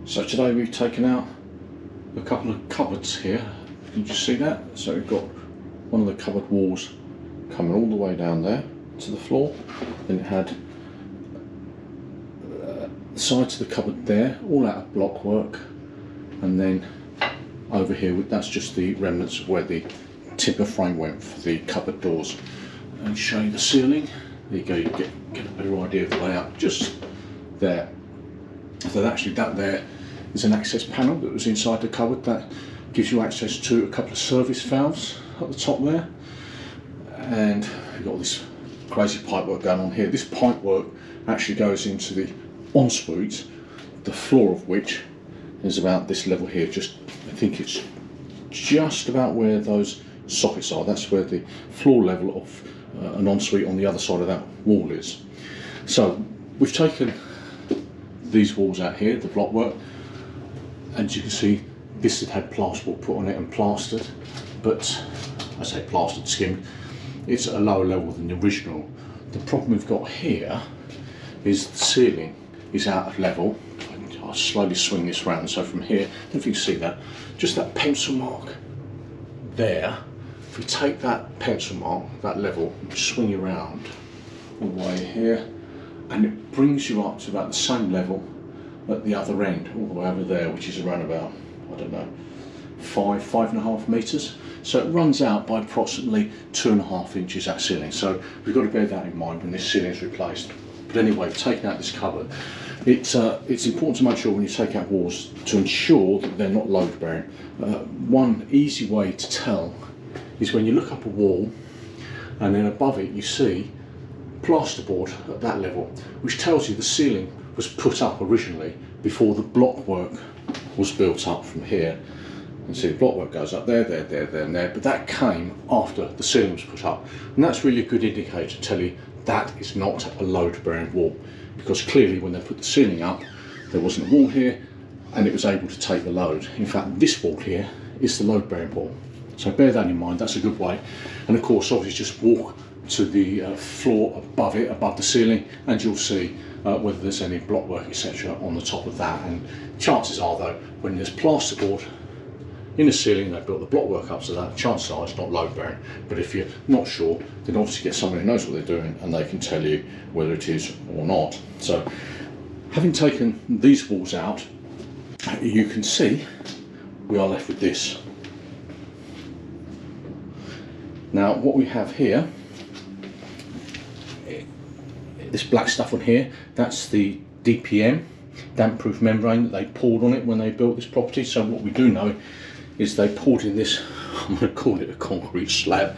So today we've taken out a couple of cupboards here. Can you just see that? So we've got one of the cupboard walls coming all the way down there to the floor. Then it had the sides of the cupboard there, all out of blockwork, and then over here, that's just the remnants of where the timber frame went for the cupboard doors. And show you the ceiling. There you go, you get a better idea of the layout just there. So actually that there is an access panel that was inside the cupboard that gives you access to a couple of service valves at the top there. And you've got all this crazy pipework going on here. This pipework actually goes into the ensuite, the floor of which is about this level here. I think it's just about where those sockets are. That's where the floor level of an ensuite on the other side of that wall is. So we've taken these walls out here, the blockwork, and you can see this had plasterboard put on it and plastered, but I say plastered, skimmed. It's at a lower level than the original. The problem we've got here is the ceiling is out of level. I'll slowly swing this round, so from here, I don't know if you can see that, just that pencil mark there. If we take that pencil mark, that level, and swing you around all the way here, and it brings you up to about the same level at the other end, all the way over there, which is around about, I don't know, 5.5 metres. So it runs out by approximately 2.5 inches, that ceiling. So we've got to bear that in mind when this ceiling is replaced. But anyway, we've taken out this cupboard. It's important to make sure when you take out walls to ensure that they're not load bearing. One easy way to tell is when you look up a wall and then above it you see plasterboard at that level, which tells you the ceiling was put up originally before the blockwork was built up from here. And see the blockwork goes up there, and there, but that came after the ceiling was put up. And that's really a good indicator to tell you that is not a load bearing wall, because clearly when they put the ceiling up there wasn't a wall here and it was able to take the load. In fact, this wall here is the load bearing wall. So bear that in mind, that's a good way. And of course, obviously just walk to the floor above it, above the ceiling, and you'll see whether there's any blockwork, etc. on the top of that. And chances are though, when there's plasterboard in the ceiling, they built the blockwork up, so that chances are it's not load bearing. But if you're not sure, then obviously get someone who knows what they're doing and they can tell you whether it is or not. So having taken these walls out, you can see we are left with this. Now what we have here, this black stuff on here, that's the DPM, damp proof membrane, that they poured on it when they built this property. So what we do know is they poured in this, I'm going to call it a concrete slab,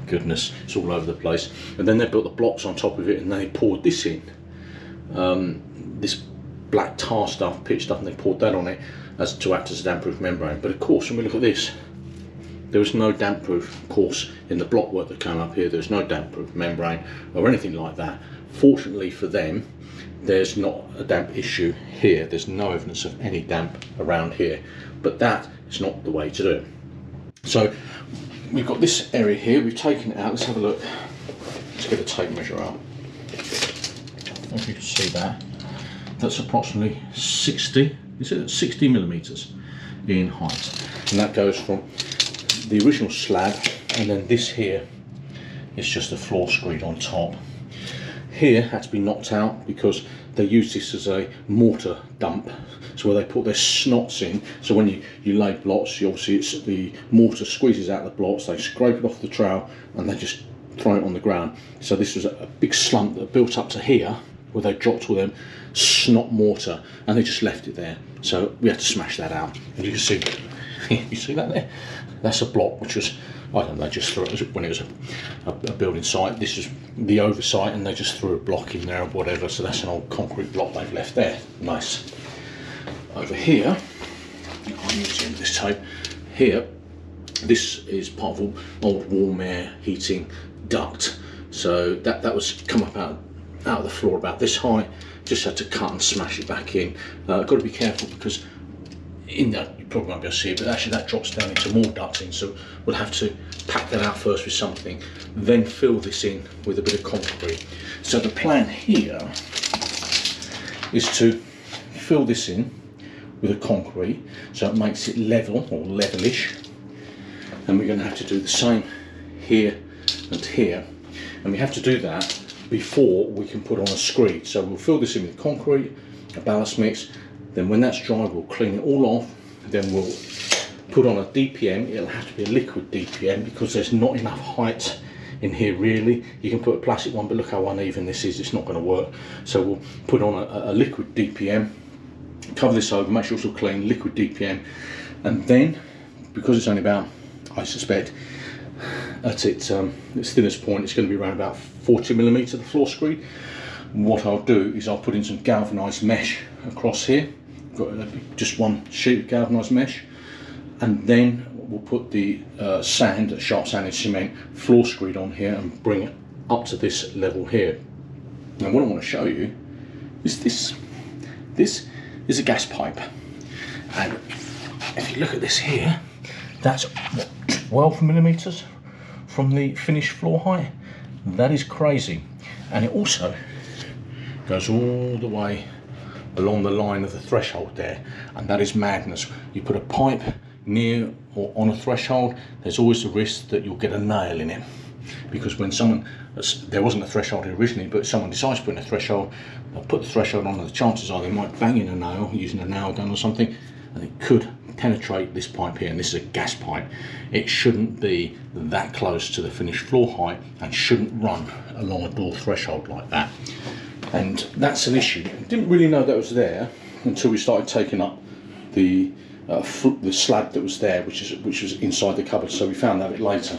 goodness, it's all over the place, and then they built the blocks on top of it and they poured this in, this black tar stuff, pitch stuff, and they poured that on it as to act as a damp proof membrane. But of course when we look at this, there was no damp proof, of course, in the blockwork that came up here. There's no damp proof membrane or anything like that. Fortunately for them, there's not a damp issue here. There's no evidence of any damp around here, but that is not the way to do it. So we've got this area here, we've taken it out. Let's have a look. Let's get a tape measure out. If you can see that, that's approximately 60 millimeters in height, and that goes from the original slab, and then this here is just a floor screed on top. Here had to be knocked out because they use this as a mortar dump, so where they put their snots in. So when you lay blocks, obviously it's the mortar squeezes out the blocks, they scrape it off the trowel and they just throw it on the ground. So this was a big slump that built up to here where they dropped all them snot mortar and they just left it there. So we had to smash that out. And you can see, you see that there? That's a block which was, I don't know, they just threw it when it was a building site. This is the oversight and they just threw a block in there or whatever, so that's an old concrete block they've left there. Nice. Over here, I'm using this tape here, this is part of an old warm air heating duct. So that was come up out of the floor about this high, just had to cut and smash it back in. Got to be careful because in that, you probably won't be able to see it, but actually that drops down into more ducting, so we'll have to pack that out first with something, then fill this in with a bit of concrete. So the plan here is to fill this in with a concrete, so it makes it level or levelish. And we're going to have to do the same here and here, and we have to do that before we can put on a screed. So we'll fill this in with concrete, a ballast mix, then when that's dry we'll clean it all off, then we'll put on a DPM. It'll have to be a liquid DPM because there's not enough height in here really. You can put a plastic one, but look how uneven this is, it's not going to work. So we'll put on a liquid DPM, cover this over, make sure it's all clean, liquid DPM, and then because it's only about, I suspect, at its thinnest point, it's going to be around about 40mm, the floor screed. What I'll do is I'll put in some galvanised mesh across here. Got just one sheet of galvanised mesh, and then we'll put the sharp sanded cement floor screed on here and bring it up to this level here. Now what I want to show you is this. This is a gas pipe, and if you look at this here, that's what, 12mm from the finished floor height. That is crazy. And it also goes all the way along the line of the threshold there, and that is madness. You put a pipe near or on a threshold, there's always the risk that you'll get a nail in it, because when someone, there wasn't a threshold originally, but someone decides to put in a threshold, they'll put the threshold on, and the chances are they might bang in a nail using a nail gun or something, and it could penetrate this pipe here. And this is a gas pipe. It shouldn't be that close to the finished floor height and shouldn't run along a door threshold like that, and that's an issue. I didn't really know that was there until we started taking up the slab that was there, which was inside the cupboard, so we found that a bit later.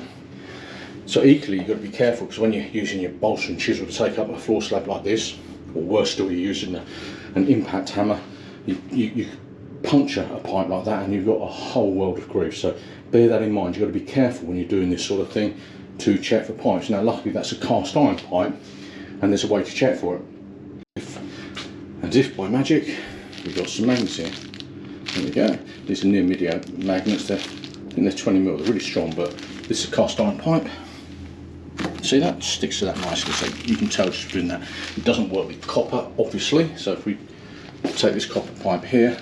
So equally you've got to be careful, because when you're using your bolster and chisel to take up a floor slab like this, or worse still, you're using an impact hammer, you puncture a pipe like that and you've got a whole world of grief. So bear that in mind. You've got to be careful when you're doing this sort of thing to check for pipes. Now luckily that's a cast iron pipe and there's a way to check for it. And if by magic we've got some magnets here. There we go. These are near midio magnets. I think they're 20mm. They're really strong, but this is a cast iron pipe. See that? Sticks to that nicely, so you can tell just doing that. It doesn't work with copper, obviously, so if we take this copper pipe here,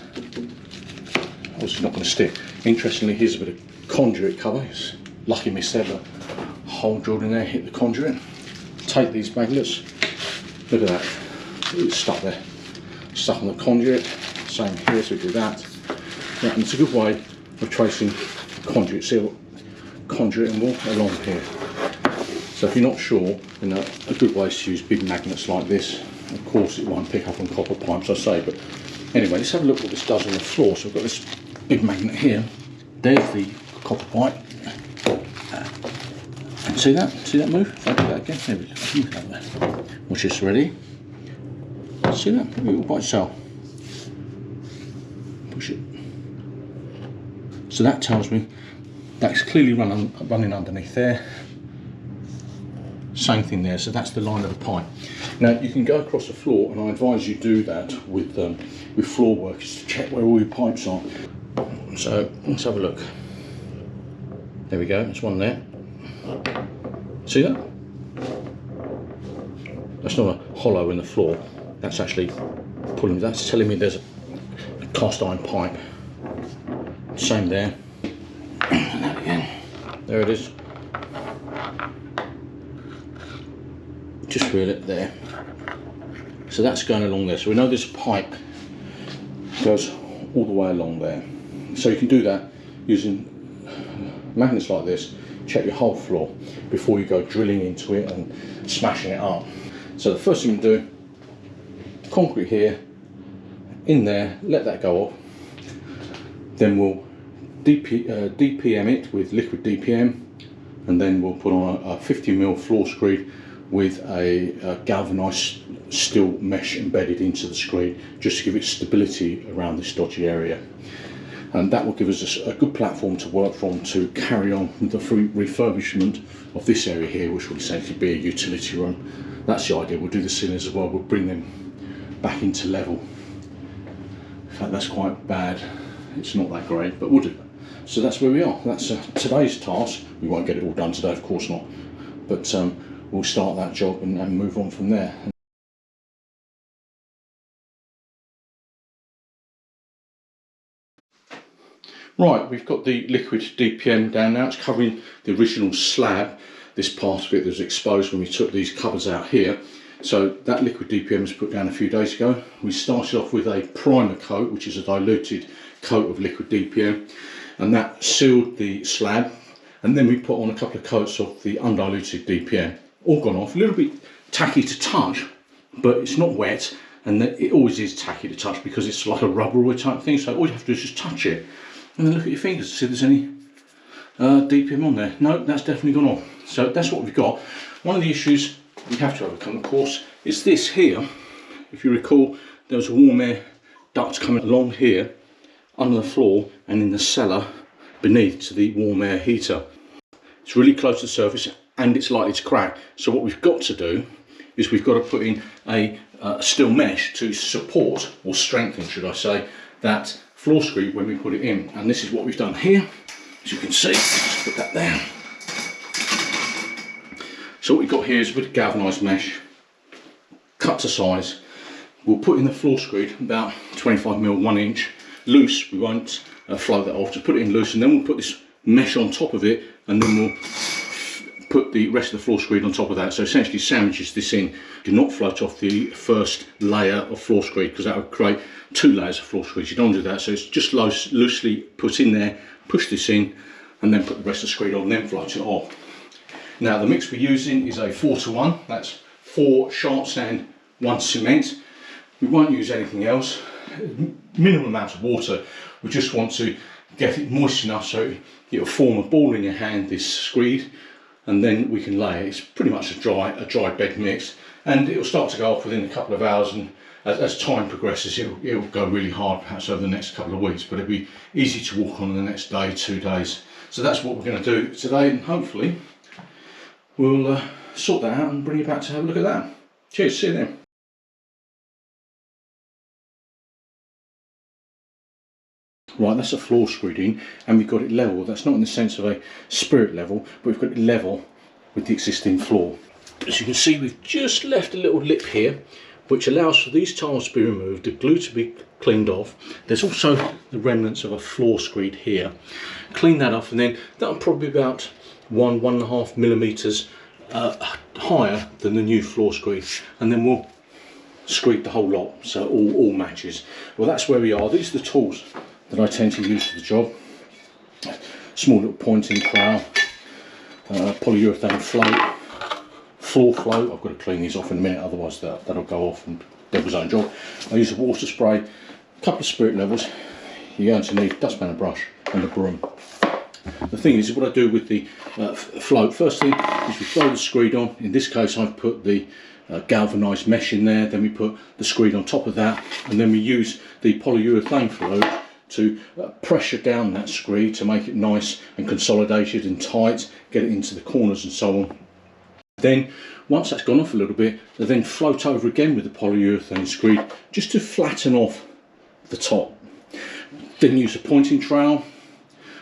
obviously not going to stick. Interestingly, here's a bit of conduit cover. It's lucky miss there, but a hole drilled in there, hit the conduit. Take these magnets, look at that, it's stuck there, stuck on the conduit. Same here, so we do that. Yeah, and it's a good way of tracing conduit seal, conduit and wall along here. So if you're not sure, then a good way is to use big magnets like this. Of course it won't pick up on copper pipes, I say, but anyway, let's have a look what this does on the floor. So we've got this big magnet here. There's the copper pipe. And see that? See that move? If I do that again, there we go. Move that way. Watch this, ready? See that? Move it all by itself. Push it. So that tells me that's clearly running underneath there. Same thing there, so that's the line of the pipe. Now you can go across the floor, and I advise you do that with floor workers to check where all your pipes are. So let's have a look. There we go, there's one there. See that? That's not a hollow in the floor. That's actually pulling. That's telling me there's a cast iron pipe. Same there. There we go. There it is. Just reel it there. So that's going along there. So we know this pipe goes all the way along there. So you can do that using magnets like this. Check your whole floor before you go drilling into it and smashing it up. So the first thing you do, concrete here, in there, let that go off. Then we'll DPM it with liquid DPM, and then we'll put on a 50mm floor screed with a galvanised steel mesh embedded into the screed, just to give it stability around this dodgy area. And that will give us a good platform to work from to carry on with the refurbishment of this area here, which will essentially be a utility room. That's the idea. We'll do the ceilings as well. We'll bring them back into level. In fact, that's quite bad. It's not that great, but we'll do that. So that's where we are. That's today's task. We won't get it all done today, of course not. But we'll start that job and move on from there. Right, we've got the liquid DPM down now. It's covering the original slab. This part of it was exposed when we took these cupboards out here. So that liquid DPM was put down a few days ago. We started off with a primer coat, which is a diluted coat of liquid DPM, and that sealed the slab. And then we put on a couple of coats of the undiluted DPM. All gone off, a little bit tacky to touch, but it's not wet, and it always is tacky to touch because it's like a rubberoid type thing. So all you have to do is just touch it, and then look at your fingers to see if there's any DPM on there. No, that's definitely gone off. So that's what we've got. One of the issues we have to overcome, of course, is this here. If you recall, there was a warm air duct coming along here under the floor and in the cellar beneath to the warm air heater. It's really close to the surface and it's likely to crack. So what we've got to do is we've got to put in a steel mesh to support, or strengthen should I say, that floor screed when we put it in. And this is what we've done here. As you can see, just put that there. So what we've got here is a bit of galvanised mesh, cut to size. We'll put in the floor screed about 25mm, 1 inch, loose. We won't float that off, just put it in loose, and then we'll put this mesh on top of it, and then we'll put the rest of the floor screed on top of that. So essentially sandwiches this in. Do not float off the first layer of floor screed because that would create 2 layers of floor screed. You don't do that, so it's just loosely put in there, push this in, and then put the rest of the screed on, and then float it off. Now the mix we're using is a 4:1, that's 4 sharp sand, 1 cement. We won't use anything else. Minimal amount of water. We just want to get it moist enough so it'll form a ball in your hand, this screed, and then we can lay it. It's pretty much a dry bed mix, and it'll start to go off within a couple of hours, and as time progresses it'll go really hard perhaps over the next couple of weeks, but it'll be easy to walk on in the next day, 2 days. So that's what we're going to do today, and hopefully we'll sort that out and bring you back to have a look at that. Cheers, see you then. Right, that's a floor screed in, and we've got it level. That's not in the sense of a spirit level, but we've got it level with the existing floor. As you can see, we've just left a little lip here, which allows for these tiles to be removed, the glue to be cleaned off. There's also the remnants of a floor screed here. Clean that off, and then that'll probably be about 1.5 millimeters higher than the new floor screed, and then we'll screed the whole lot so all matches. Well, that's where we are. These are the tools that I tend to use for the job. Small little pointing trowel, polyurethane float, floor float. I've got to clean these off in a minute, otherwise that'll go off and devil's own job. I use a water spray, a couple of spirit levels. You're going to need a dustpan, a brush and a broom. The thing is, what I do with the float, first thing is we throw the screed on. In this case I've put the galvanised mesh in there, then we put the screed on top of that, and then we use the polyurethane float to pressure down that screed to make it nice and consolidated and tight, get it into the corners and so on. Then once that's gone off a little bit, I then float over again with the polyurethane screed just to flatten off the top. Then use a pointing trowel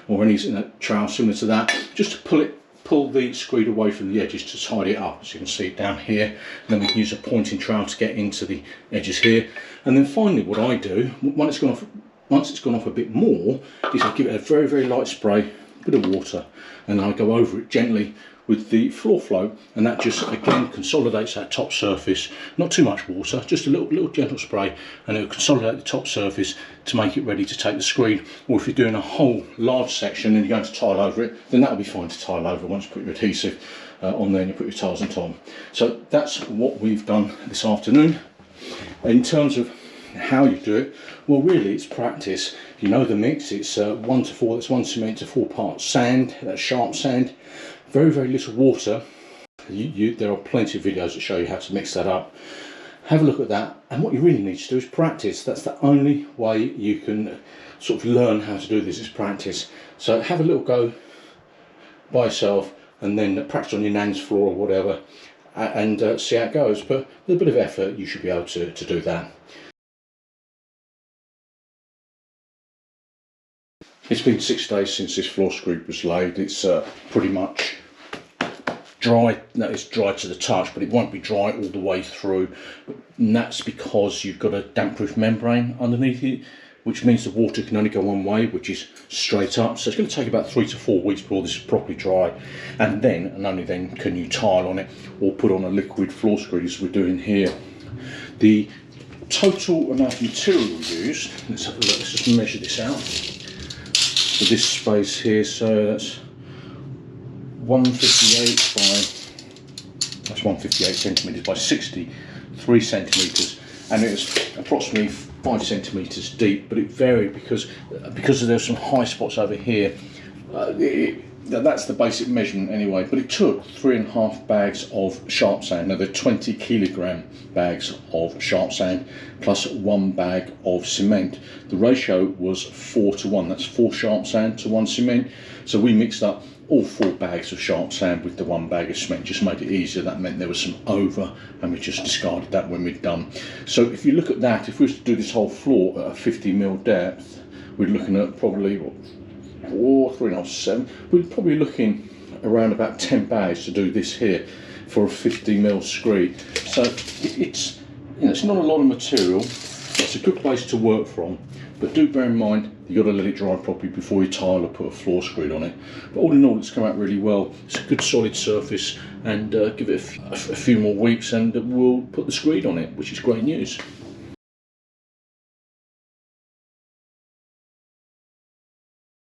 or any trowel similar to that, just to pull the screed away from the edges to tidy it up. As you can see it down here, and then we can use a pointing trowel to get into the edges here. And then finally what I do, once it's gone off a bit more, is I give it a very, very light spray, a bit of water, and I go over it gently with the floor float, and that just again consolidates that top surface. Not too much water, just a little gentle spray, and it'll consolidate the top surface to make it ready to take the screed. Or if you're doing a whole large section and you're going to tile over it, then that'll be fine to tile over once you put your adhesive on there and you put your tiles on top. So that's what we've done this afternoon. In terms of how you do it, well, really it's practice. You know the mix, it's 1 to 4, that's 1 cement to 4 parts sand, that's sharp sand, very, very little water. There are plenty of videos that show you how to mix that up. Have a look at that, and what you really need to do is practice. That's the only way you can sort of learn how to do this, is practice. So have a little go by yourself, and then practice on your nan's floor or whatever, and see how it goes. But with a bit of effort you should be able to do that. It's been 6 days since this floor screed was laid. It's pretty much dry. No, it's dry to the touch, but it won't be dry all the way through. And that's because you've got a damp-proof membrane underneath it, which means the water can only go one way, which is straight up. So it's going to take about 3 to 4 weeks before this is properly dry, and then and only then can you tile on it or put on a liquid floor screed as we're doing here. The total amount of material we used, let's have a look, let's just measure this out for this space here. So that's 158 by, that's 158 centimetres by 63 centimetres, and it's approximately 5 centimetres deep, but it varied because there's some high spots over here. That's the basic measurement anyway, but it took 3.5 bags of sharp sand. Now they're 20 kilogram bags of sharp sand plus 1 bag of cement. The ratio was 4 to 1, that's 4 sharp sand to 1 cement. So we mixed up all 4 bags of sharp sand with the 1 bag of cement, just made it easier. That meant there was some over, and we just discarded that when we're done. So if you look at that, if we were to do this whole floor at a 50mm depth, we're looking at probably, what, 4, 3.5, 7. We're probably looking around about 10 bags to do this here for a 50mm screed. So it's, you know, it's not a lot of material. It's a good place to work from, but do bear in mind you've got to let it dry properly before you tile or put a floor screed on it. But all in all, it's come out really well. It's a good solid surface, and give it a few more weeks and we'll put the screed on it, which is great news.